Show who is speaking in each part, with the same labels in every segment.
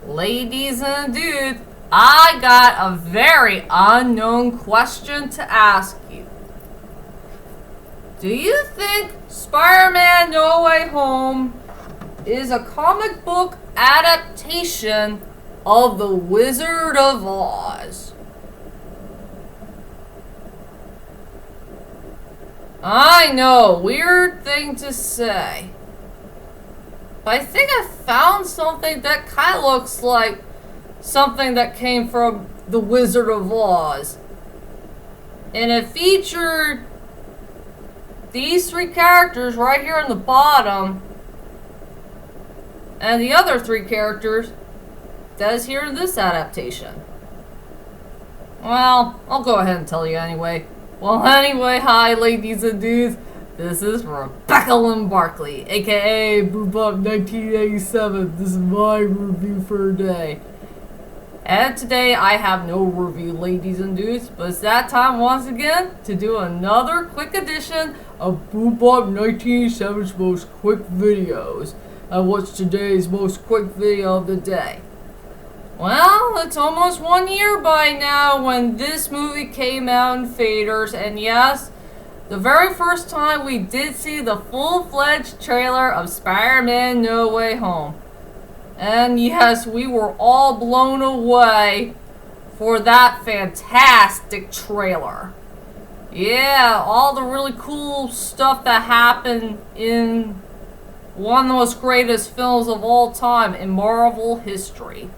Speaker 1: Ladies and dudes, I got a very unknown question to ask you. Do you think Spider-Man No Way Home is a comic book adaptation of The Wizard of Oz? I know, weird thing to say. But I think I found something that kind of looks like something that came from The Wizard of Oz. And it featured these three characters right here on the bottom. And the other three characters that is here in this adaptation. Well, I'll go ahead and tell you anyway. Well, anyway, hi ladies and dudes. This is Rebecca Lynn Barkley, aka BooBop1987. This is my review for today. And today I have no review, ladies and dudes, but it's that time once again to do another quick edition of BooBop1987's Most Quick Videos. And what's today's most quick video of the day? Well, it's almost 1 year by now when this movie came out in theaters, and yes, the very first time we did see the full-fledged trailer of Spider-Man No Way Home. And yes, we were all blown away for that fantastic trailer. Yeah, all the really cool stuff that happened in one of the most greatest films of all time in Marvel history.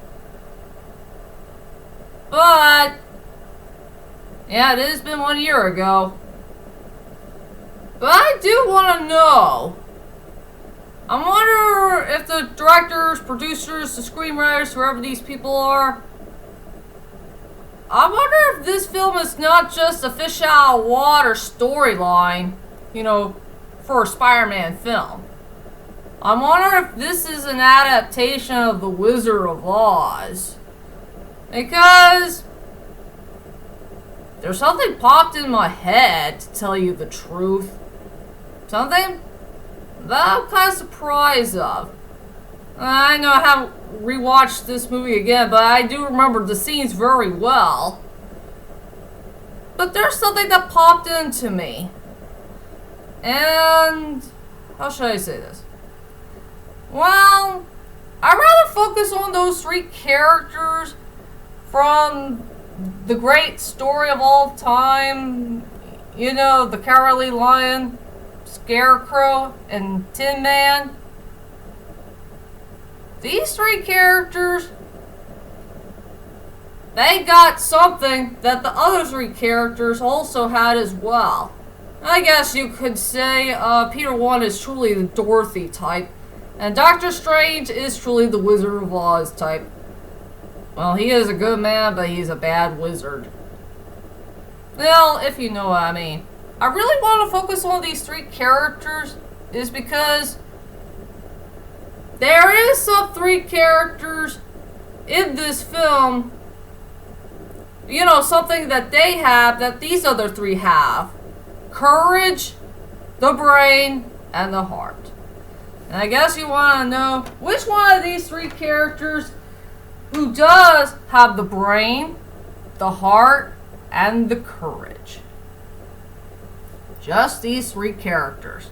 Speaker 1: But, yeah, it has been 1 year ago. But I do want to know. I wonder if the directors, producers, the screenwriters, whoever these people are, I wonder if this film is not just a fish out of water storyline, you know, for a Spider-Man film. I wonder if this is an adaptation of The Wizard of Oz. Because there's something popped in my head, to tell you the truth. Something that I'm kind of surprised of. I know I haven't rewatched this movie again, but I do remember the scenes very well. But there's something that popped into me. And how should I say this? Well, I'd rather focus on those three characters from the great story of all time. You know, the Cowardly Lion, Scarecrow, and Tin Man. These three characters, they got something that the other three characters also had as well. I guess you could say Peter 1 is truly the Dorothy type, and Doctor Strange is truly the Wizard of Oz type. Well, he is a good man, but he's a bad wizard. Well, if you know what I mean. I really want to focus on these three characters is because there is some three characters in this film, you know, something that they have that these other three have. Courage, the brain, and the heart. And I guess you want to know which one of these three characters who does have the brain, the heart, and the courage. Just these three characters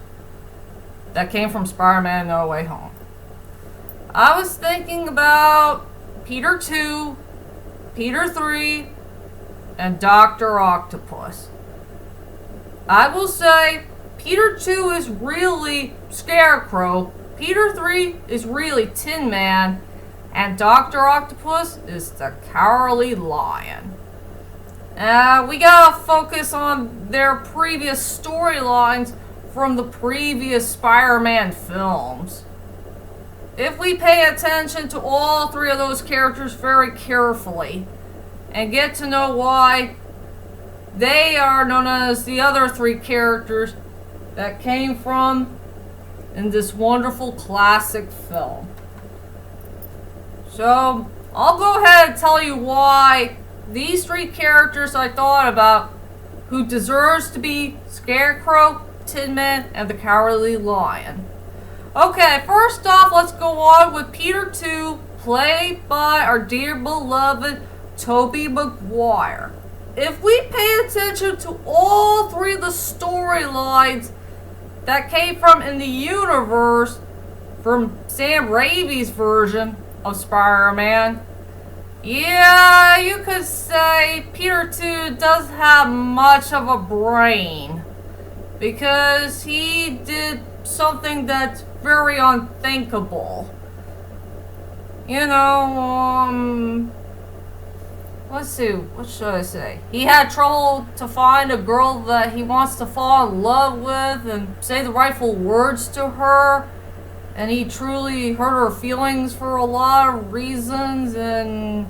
Speaker 1: that came from Spider-Man No Way Home. I was thinking about Peter 2, Peter 3, and Dr. Octopus. I will say Peter 2 is really Scarecrow, Peter 3 is really Tin Man, and Dr. Octopus is the Cowardly Lion. We gotta focus on their previous storylines from the previous Spider-Man films. If we pay attention to all three of those characters very carefully and get to know why they are known as the other three characters that came from in this wonderful classic film. So, I'll go ahead and tell you why these three characters I thought about who deserves to be Scarecrow, Tin Man, and the Cowardly Lion. Okay, first off, let's go on with Peter 2, played by our dear beloved Tobey Maguire. If we pay attention to all three of the storylines that came from in the universe, from Sam Raimi's version of Spider-Man, yeah, you could say Peter 2 doesn't have much of a brain, because he did something that's very unthinkable. You know, let's see, what should I say? He had trouble to find a girl that he wants to fall in love with and say the rightful words to her. And he truly hurt her feelings for a lot of reasons. And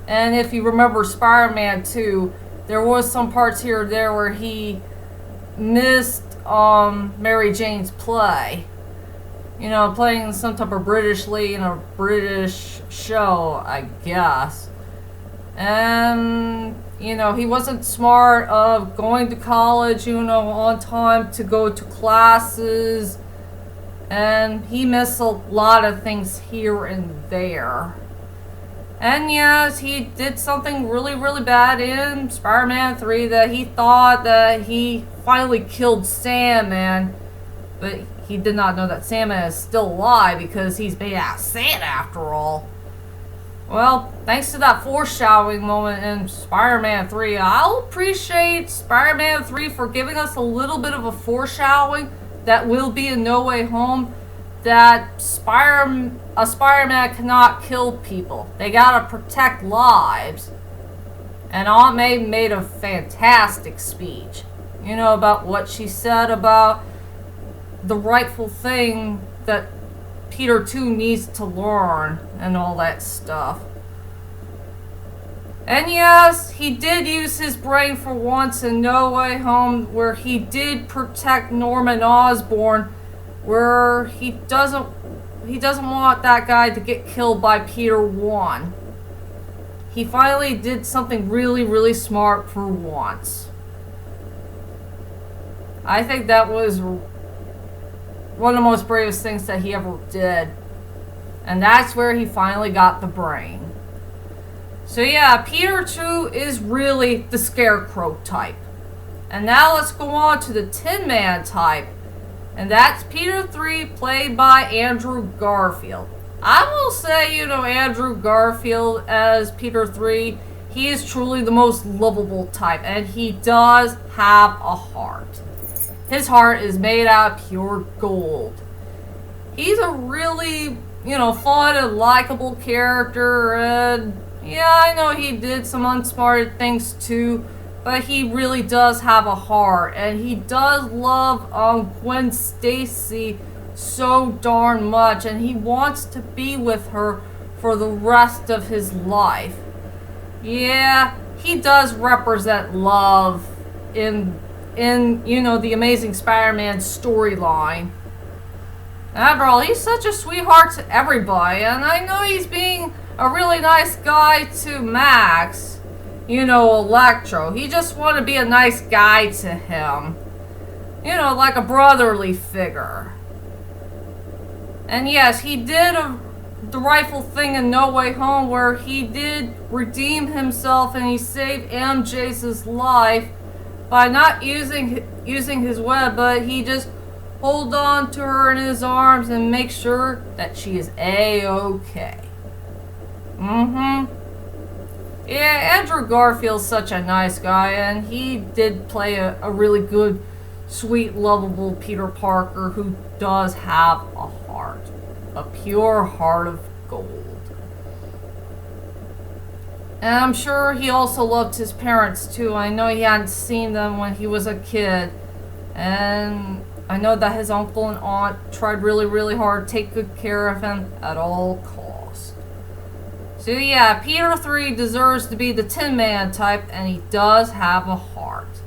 Speaker 1: if you remember Spider-Man 2, there was some parts here or there where he missed Mary Jane's play. You know, playing some type of British lady in a British show, I guess. And, you know, he wasn't smart of going to college, you know, on time to go to classes. And he missed a lot of things here and there. And yes, he did something really, really bad in Spider-Man 3 that he thought that he finally killed Sandman. But he did not know that Sandman is still alive because he's made out of sand after all. Well, thanks to that foreshadowing moment in Spider-Man 3, I'll appreciate Spider-Man 3 for giving us a little bit of a foreshadowing that will be in No Way Home, that a Spider-Man cannot kill people. They gotta protect lives. And Aunt May made a fantastic speech, you know, about what she said about the rightful thing that Peter 2 needs to learn and all that stuff. And yes, he did use his brain for once in No Way Home, where he did protect Norman Osborn, where he doesn't want that guy to get killed by Peter 1. He finally did something really, really smart for once. I think that was one of the most bravest things that he ever did. And that's where he finally got the brain. So yeah, Peter 2 is really the Scarecrow type. And now let's go on to the Tin Man type. And that's Peter 3, played by Andrew Garfield. I will say, you know, Andrew Garfield as Peter 3, he is truly the most lovable type. And he does have a heart. His heart is made out of pure gold. He's a really, you know, fun and likable character. And yeah, I know he did some unsmarted things too, but he really does have a heart, and he does love Gwen Stacy so darn much, and he wants to be with her for the rest of his life. Yeah, he does represent love in you know, the Amazing Spider-Man storyline. After all, he's such a sweetheart to everybody, and I know he's being a really nice guy to Max, you know, Electro. He just wanted to be a nice guy to him. You know, like a brotherly figure. And yes, he did the rightful thing in No Way Home, where he did redeem himself and he saved MJ's life by not using his web, but he just hold on to her in his arms and make sure that she is A-okay. Yeah, Andrew Garfield's such a nice guy, and he did play a really good, sweet, lovable Peter Parker who does have a heart. A pure heart of gold. And I'm sure he also loved his parents too. I know he hadn't seen them when he was a kid. And I know that his uncle and aunt tried really, really hard to take good care of him at all costs. So yeah, Peter 3 deserves to be the Tin Man type, and he does have a heart.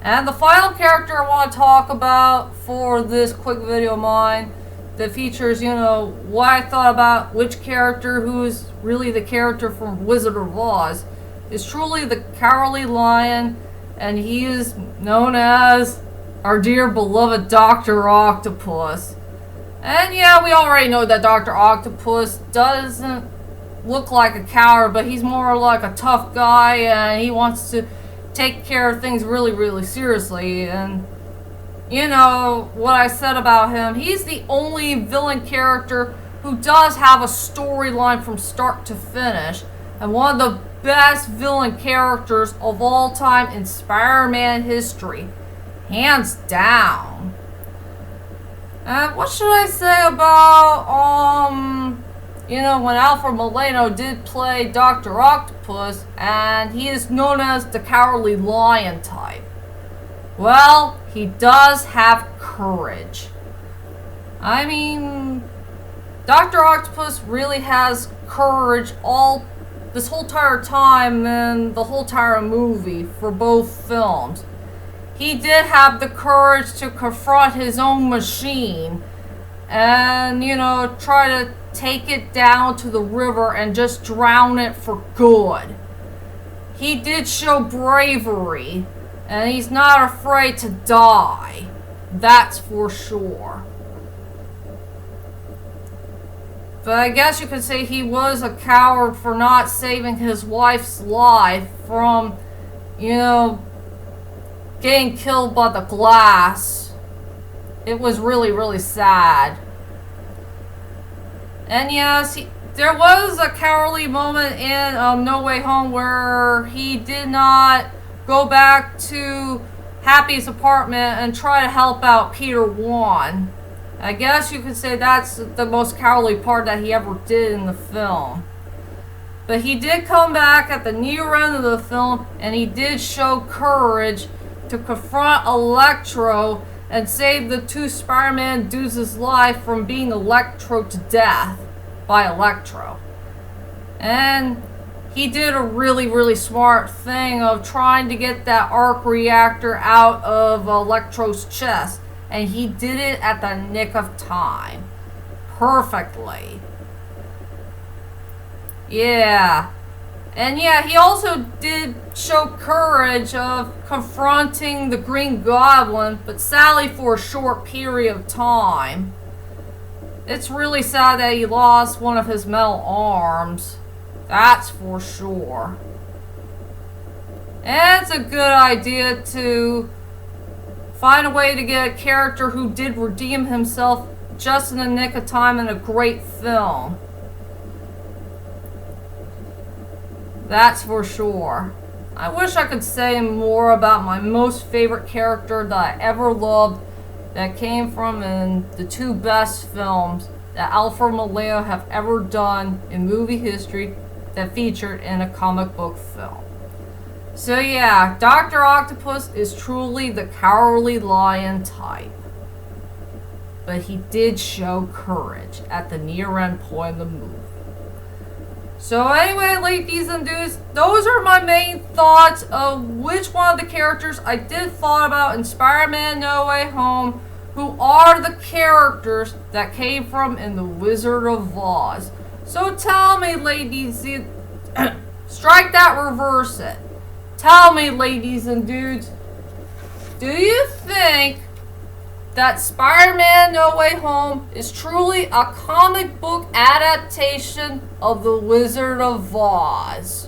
Speaker 1: And the final character I want to talk about for this quick video of mine that features, you know, what I thought about which character who is really the character from Wizard of Oz is truly the Cowardly Lion, and he is known as our dear beloved Dr. Octopus. And yeah, we already know that Dr. Octopus doesn't look like a coward, but he's more like a tough guy, and he wants to take care of things really, really seriously. And you know what I said about him, he's the only villain character who does have a storyline from start to finish, and one of the best villain characters of all time in Spider-Man history, hands down. And what should I say about, you know, when Alfred Molina did play Dr. Octopus, and he is known as the Cowardly Lion type. Well, he does have courage. I mean, Dr. Octopus really has courage this whole entire time and the whole entire movie for both films. He did have the courage to confront his own machine and, you know, try to take it down to the river and just drown it for good. He did show bravery, and he's not afraid to die. That's for sure. But I guess you could say he was a coward for not saving his wife's life from, you know, getting killed by the glass. It was really, really sad. And yes, there was a cowardly moment in No Way Home where he did not go back to Happy's apartment and try to help out Peter Wan. I guess you could say that's the most cowardly part that he ever did in the film. But he did come back at the near end of the film, and he did show courage to confront Electro and save the two Spider-Man dudes' life from being electroed to death by Electro. And he did a really, really smart thing of trying to get that arc reactor out of Electro's chest. And he did it at the nick of time. Perfectly. Yeah. And yeah, he also did show courage of confronting the Green Goblin, but sadly for a short period of time. It's really sad that he lost one of his metal arms. That's for sure. And it's a good idea to find a way to get a character who did redeem himself just in the nick of time in a great film. That's for sure. I wish I could say more about my most favorite character that I ever loved that came from in the two best films that Alfred Molina have ever done in movie history that featured in a comic book film. So yeah, Dr. Octopus is truly the Cowardly Lion type. But he did show courage at the near end point of the movie. So anyway, ladies and dudes, those are my main thoughts of which one of the characters I did thought about in Spider-Man No Way Home, who are the characters that came from in The Wizard of Oz. So tell me, ladies, strike that, reverse it. Tell me, ladies and dudes, do you think that Spider-Man No Way Home is truly a comic book adaptation of The Wizard of Oz?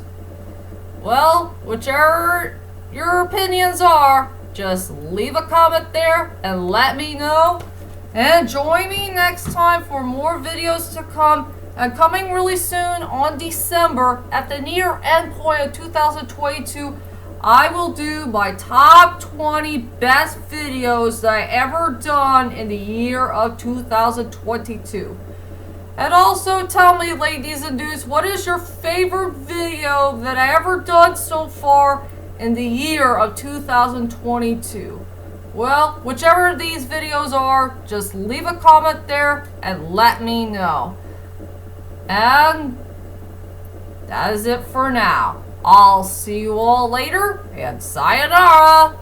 Speaker 1: Well, whichever your opinions are, just leave a comment there and let me know. And join me next time for more videos to come. And coming really soon on December, at the near end point of 2022, I will do my top 20 best videos that I ever done in the year of 2022. And also tell me, ladies and dudes, what is your favorite video that I ever done so far in the year of 2022? Well, whichever of these videos are, just leave a comment there and let me know. And that is it for now. I'll see you all later, and sayonara!